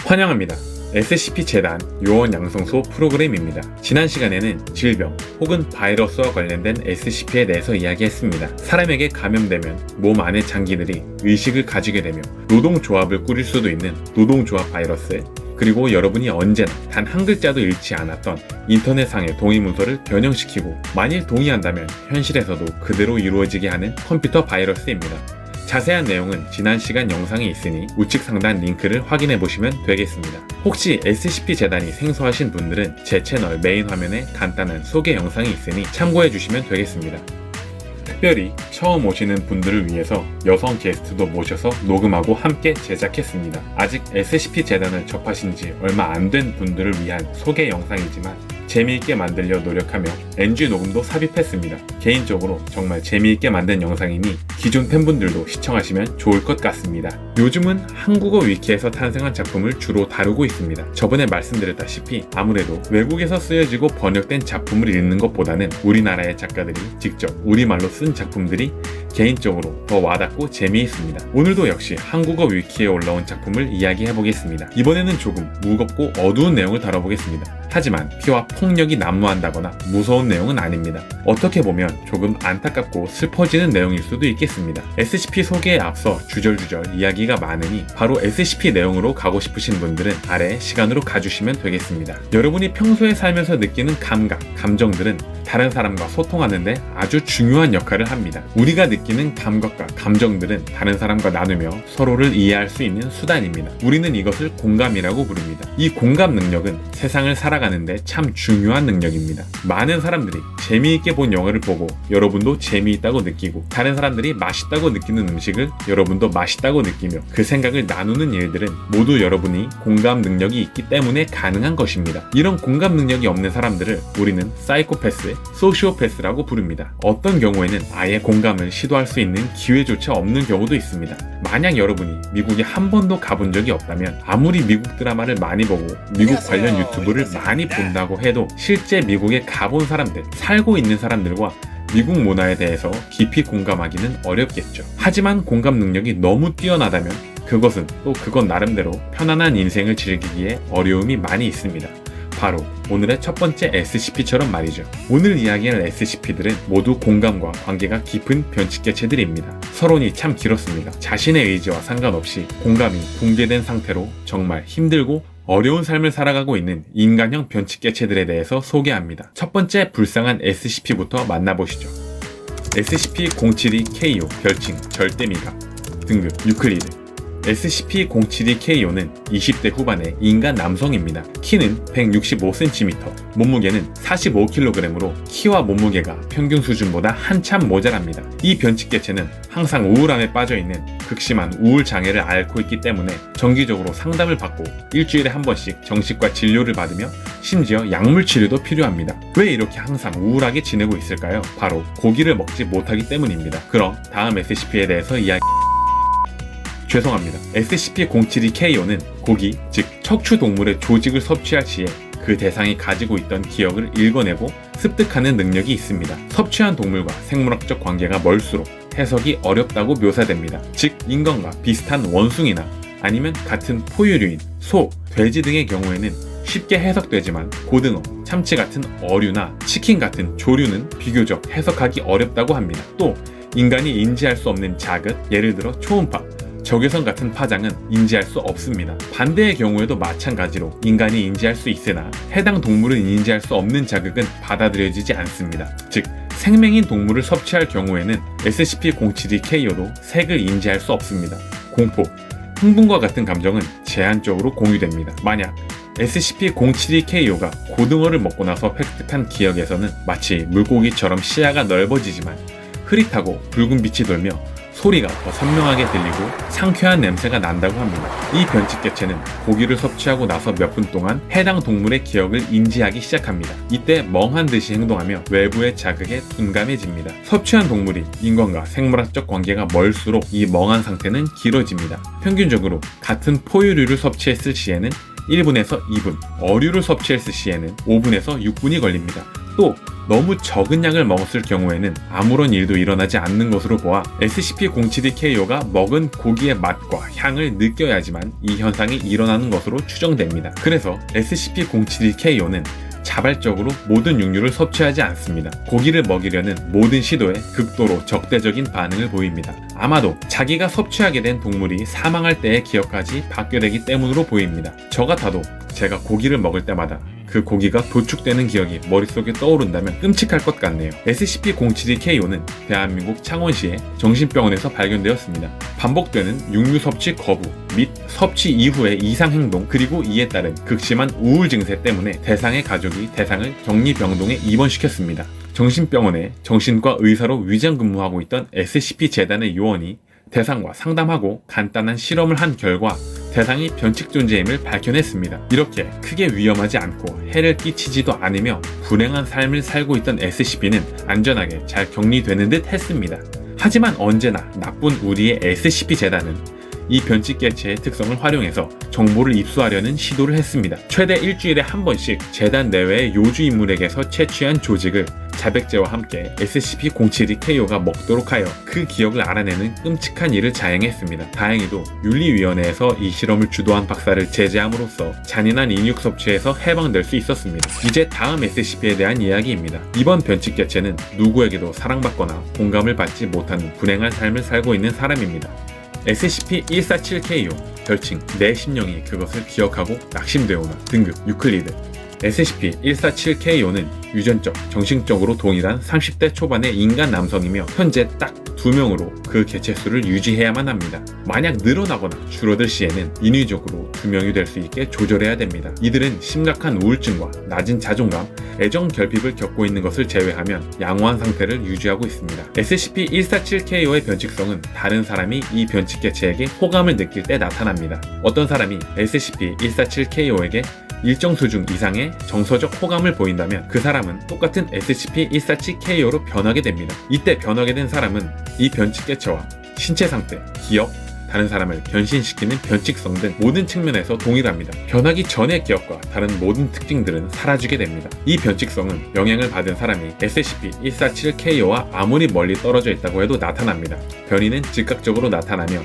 환영합니다. SCP-재단 요원 양성소 프로그램입니다. 지난 시간에는 질병 혹은 바이러스와 관련된 SCP에 대해서 이야기했습니다. 사람에게 감염되면 몸 안의 장기들이 의식을 가지게 되며 노동조합을 꾸릴 수도 있는 노동조합 바이러스, 그리고 여러분이 언제나 단 한 글자도 잃지 않았던 인터넷상의 동의문서를 변형시키고 만일 동의한다면 현실에서도 그대로 이루어지게 하는 컴퓨터 바이러스입니다. 자세한 내용은 지난 시간 영상에 있으니 우측 상단 링크를 확인해 보시면 되겠습니다. 혹시 SCP-재단이 생소하신 분들은 제 채널 메인 화면에 간단한 소개 영상이 있으니 참고해 주시면 되겠습니다. 특별히 처음 오시는 분들을 위해서 여성 게스트도 모셔서 녹음하고 함께 제작했습니다. 아직 SCP-재단을 접하신 지 얼마 안 된 분들을 위한 소개 영상이지만 재미있게 만들려 노력하며 NG 녹음도 삽입했습니다. 개인적으로 정말 재미있게 만든 영상이니 기존 팬분들도 시청하시면 좋을 것 같습니다. 요즘은 한국어 위키에서 탄생한 작품을 주로 다루고 있습니다. 저번에 말씀드렸다시피 아무래도 외국에서 쓰여지고 번역된 작품을 읽는 것보다는 우리나라의 작가들이 직접 우리말로 쓴 작품들이 개인적으로 더 와닿고 재미있습니다. 오늘도 역시 한국어 위키에 올라온 작품을 이야기해보겠습니다. 이번에는 조금 무겁고 어두운 내용을 다뤄보겠습니다. 하지만 피와 폭력이 난무한다거나 무서운 내용은 아닙니다. 어떻게 보면 조금 안타깝고 슬퍼지는 내용일 수도 있겠습니다. SCP 소개에 앞서 주절주절 이야기가 많으니 바로 SCP 내용으로 가고 싶으신 분들은 아래 시간으로 가주시면 되겠습니다. 여러분이 평소에 살면서 느끼는 감각, 감정들은 다른 사람과 소통하는데 아주 중요한 역할을 합니다. 우리가 느끼는 감각과 감정들은 다른 사람과 나누며 서로를 이해할 수 있는 수단입니다. 우리는 이것을 공감이라고 부릅니다. 이 공감 능력은 세상을 살아가는데 참 중요한 능력입니다. 많은 사람들이 재미있게 본 영화를 보고 여러분도 재미있다고 느끼고, 다른 사람들이 맛있다고 느끼는 음식을 여러분도 맛있다고 느끼며 그 생각을 나누는 일들은 모두 여러분이 공감 능력이 있기 때문에 가능한 것입니다. 이런 공감 능력이 없는 사람들을 우리는 사이코패스, 소시오패스라고 부릅니다. 어떤 경우에는 아예 공감을 시도할 수 있는 기회조차 없는 경우도 있습니다. 만약 여러분이 미국에 한 번도 가본 적이 없다면 아무리 미국 드라마를 많이 보고 미국 관련 유튜브를 많이 본다고 해도 실제 미국에 가본 사람들, 살고 있는 사람들과 미국 문화에 대해서 깊이 공감하기는 어렵겠죠. 하지만 공감 능력이 너무 뛰어나다면 그건 나름대로 편안한 인생을 즐기기에 어려움이 많이 있습니다. 바로 오늘의 첫 번째 SCP처럼 말이죠. 오늘 이야기할 SCP들은 모두 공감과 관계가 깊은 변칙개체들입니다. 서론이 참 길었습니다. 자신의 의지와 상관없이 공감이 붕괴된 상태로 정말 힘들고 어려운 삶을 살아가고 있는 인간형 변칙개체들에 대해서 소개합니다. 첫 번째 불쌍한 SCP부터 만나보시죠. SCP-072KO, 별칭 절대미가, 등급 유클리드. SCP-072KO는 20대 후반의 인간 남성입니다. 키는 165cm, 몸무게는 45kg으로 키와 몸무게가 평균 수준보다 한참 모자랍니다. 이 변칙개체는 항상 우울함에 빠져있는 극심한 우울 장애를 앓고 있기 때문에 정기적으로 상담을 받고 일주일에 한 번씩 정신과 진료를 받으며 심지어 약물 치료도 필요합니다. 왜 이렇게 항상 우울하게 지내고 있을까요? 바로 고기를 먹지 못하기 때문입니다. 그럼 다음 SCP에 대해서 죄송합니다. SCP-072KO는 고기, 즉 척추동물의 조직을 섭취할 시에 그 대상이 가지고 있던 기억을 읽어내고 습득하는 능력이 있습니다. 섭취한 동물과 생물학적 관계가 멀수록 해석이 어렵다고 묘사됩니다. 즉 인간과 비슷한 원숭이나 아니면 같은 포유류인 소, 돼지 등의 경우에는 쉽게 해석되지만 고등어, 참치 같은 어류나 치킨 같은 조류는 비교적 해석하기 어렵다고 합니다. 또 인간이 인지할 수 없는 자극, 예를 들어 초음파, 적외선 같은 파장은 인지할 수 없습니다. 반대의 경우에도 마찬가지로 인간이 인지할 수 있으나 해당 동물은 인지할 수 없는 자극은 받아들여지지 않습니다. 즉 생명인 동물을 섭취할 경우에는 SCP-072KO도 색을 인지할 수 없습니다. 공포, 흥분과 같은 감정은 제한적으로 공유됩니다. 만약 SCP-072KO가 고등어를 먹고 나서 획득한 기억에서는 마치 물고기처럼 시야가 넓어지지만 흐릿하고 붉은 빛이 돌며 소리가 더 선명하게 들리고 상쾌한 냄새가 난다고 합니다. 이 변칙개체는 고기를 섭취하고 나서 몇 분 동안 해당 동물의 기억을 인지하기 시작합니다. 이때 멍한 듯이 행동하며 외부의 자극에 둔감해집니다. 섭취한 동물이 인간과 생물학적 관계가 멀수록 이 멍한 상태는 길어집니다. 평균적으로 같은 포유류를 섭취했을 시에는 1분에서 2분, 어류를 섭취했을 시에는 5분에서 6분이 걸립니다. 또 너무 적은 양을 먹었을 경우에는 아무런 일도 일어나지 않는 것으로 보아 SCP-07DKO가 먹은 고기의 맛과 향을 느껴야지만 이 현상이 일어나는 것으로 추정됩니다. 그래서 SCP-07DKO는 자발적으로 모든 육류를 섭취하지 않습니다. 고기를 먹이려는 모든 시도에 극도로 적대적인 반응을 보입니다. 아마도 자기가 섭취하게 된 동물이 사망할 때의 기억까지 받게 때문으로 보입니다. 저 같아도 제가 고기를 먹을 때마다 그 고기가 도축되는 기억이 머릿속에 떠오른다면 끔찍할 것 같네요. SCP-07DKO는 대한민국 창원시의 정신병원에서 발견되었습니다. 반복되는 육류 섭취 거부 및 섭취 이후의 이상 행동 그리고 이에 따른 극심한 우울 증세 때문에 대상의 가족이 대상을 격리병동에 입원시켰습니다. 정신병원에 정신과 의사로 위장 근무하고 있던 SCP-재단의 요원이 대상과 상담하고 간단한 실험을 한 결과 대상이 변칙 존재임을 밝혀냈습니다. 이렇게 크게 위험하지 않고 해를 끼치지도 않으며 불행한 삶을 살고 있던 SCP는 안전하게 잘 격리되는 듯 했습니다. 하지만 언제나 나쁜 우리의 SCP-재단은 이 변칙개체의 특성을 활용해서 정보를 입수하려는 시도를 했습니다. 최대 일주일에 한 번씩 재단 내외의 요주 인물에게서 채취한 조직을 자백제와 함께 SCP-07DKO가 먹도록 하여 그 기억을 알아내는 끔찍한 일을 자행했습니다. 다행히도 윤리위원회에서 이 실험을 주도한 박사를 제재함으로써 잔인한 인육 섭취에서 해방될 수 있었습니다. 이제 다음 SCP에 대한 이야기입니다. 이번 변칙개체는 누구에게도 사랑받거나 공감을 받지 못하는 불행한 삶을 살고 있는 사람입니다. SCP-147KO 별칭 내 심령이 그것을 기억하고 낙심되오나 등급 유클리드 SCP-147KO는 유전적, 정신적으로 동일한 30대 초반의 인간 남성이며 현재 딱 2명으로 그 개체수를 유지해야만 합니다. 만약 늘어나거나 줄어들 시에는 인위적으로 2명이 될 수 있게 조절해야 됩니다. 이들은 심각한 우울증과 낮은 자존감, 애정 결핍을 겪고 있는 것을 제외하면 양호한 상태를 유지하고 있습니다. SCP-147KO의 변칙성은 다른 사람이 이 변칙 개체에게 호감을 느낄 때 나타납니다. 어떤 사람이 SCP-147KO에게 일정 수준 이상의 정서적 호감을 보인다면 그 사람은 똑같은 SCP-147KO로 변하게 됩니다. 이때 변하게 된 사람은 이 변칙 개체와 신체 상태, 기억, 다른 사람을 변신시키는 변칙성 등 모든 측면에서 동일합니다. 변하기 전의 기억과 다른 모든 특징들은 사라지게 됩니다. 이 변칙성은 영향을 받은 사람이 SCP-147KO와 아무리 멀리 떨어져 있다고 해도 나타납니다. 변이는 즉각적으로 나타나며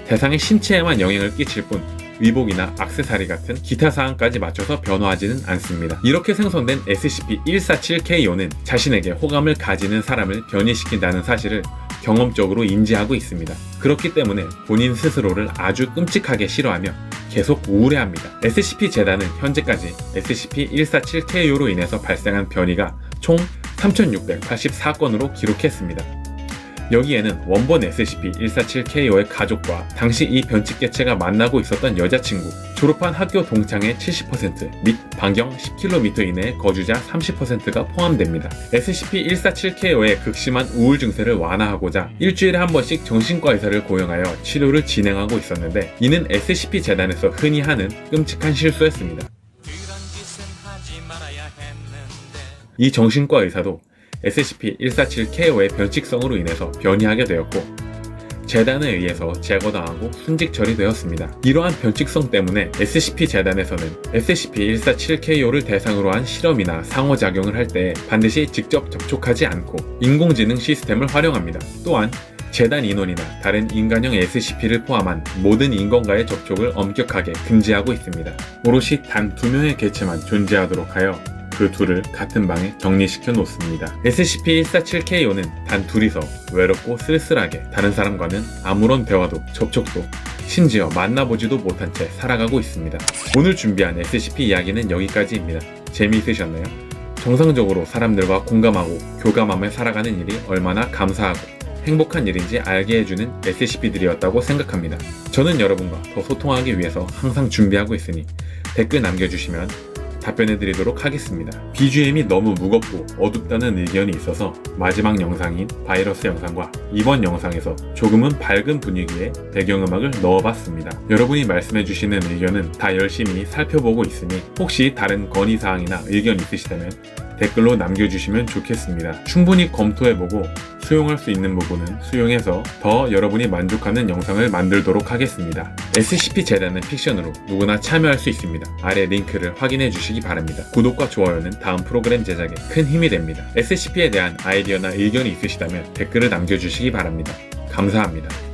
대상의 신체에만 영향을 끼칠 뿐 의복이나 액세서리 같은 기타 사항까지 맞춰서 변화하지는 않습니다. 이렇게 생성된 SCP-147KO는 자신에게 호감을 가지는 사람을 변이시킨다는 사실을 경험적으로 인지하고 있습니다. 그렇기 때문에 본인 스스로를 아주 끔찍하게 싫어하며 계속 우울해합니다. SCP-재단은 현재까지 SCP-147KO로 인해서 발생한 변이가 총 3684건으로 기록했습니다. 여기에는 원본 SCP-147KO의 가족과 당시 이 변칙 개체가 만나고 있었던 여자친구, 졸업한 학교 동창의 70% 및 반경 10km 이내의 거주자 30%가 포함됩니다. SCP-147KO의 극심한 우울 증세를 완화하고자 일주일에 한 번씩 정신과 의사를 고용하여 치료를 진행하고 있었는데 이는 SCP-재단에서 흔히 하는 끔찍한 실수였습니다. 이 정신과 의사도 SCP-147KO의 변칙성으로 인해서 변이하게 되었고 재단에 의해서 제거당하고 순직 처리되었습니다. 이러한 변칙성 때문에 SCP-재단에서는 SCP-147KO를 대상으로 한 실험이나 상호작용을 할 때 반드시 직접 접촉하지 않고 인공지능 시스템을 활용합니다. 또한 재단 인원이나 다른 인간형 SCP를 포함한 모든 인간과의 접촉을 엄격하게 금지하고 있습니다. 오롯이 단 2명의 개체만 존재하도록 하여 그 둘을 같은 방에 격리시켜 놓습니다. SCP-147KO는 단 둘이서 외롭고 쓸쓸하게 다른 사람과는 아무런 대화도 접촉도 심지어 만나보지도 못한 채 살아가고 있습니다. 오늘 준비한 SCP 이야기는 여기까지입니다. 재미있으셨나요? 정상적으로 사람들과 공감하고 교감하며 살아가는 일이 얼마나 감사하고 행복한 일인지 알게 해주는 SCP들이었다고 생각합니다. 저는 여러분과 더 소통하기 위해서 항상 준비하고 있으니 댓글 남겨주시면 답변해드리도록 하겠습니다. BGM이 너무 무겁고 어둡다는 의견이 있어서 마지막 영상인 바이러스 영상과 이번 영상에서 조금은 밝은 분위기의 배경음악을 넣어봤습니다. 여러분이 말씀해주시는 의견은 다 열심히 살펴보고 있으니 혹시 다른 건의사항이나 의견 있으시다면 댓글로 남겨주시면 좋겠습니다. 충분히 검토해보고 수용할 수 있는 부분은 수용해서 더 여러분이 만족하는 영상을 만들도록 하겠습니다. SCP 재단은 픽션으로 누구나 참여할 수 있습니다. 아래 링크를 확인해 주시기 바랍니다. 구독과 좋아요는 다음 프로그램 제작에 큰 힘이 됩니다. SCP에 대한 아이디어나 의견이 있으시다면 댓글을 남겨주시기 바랍니다. 감사합니다.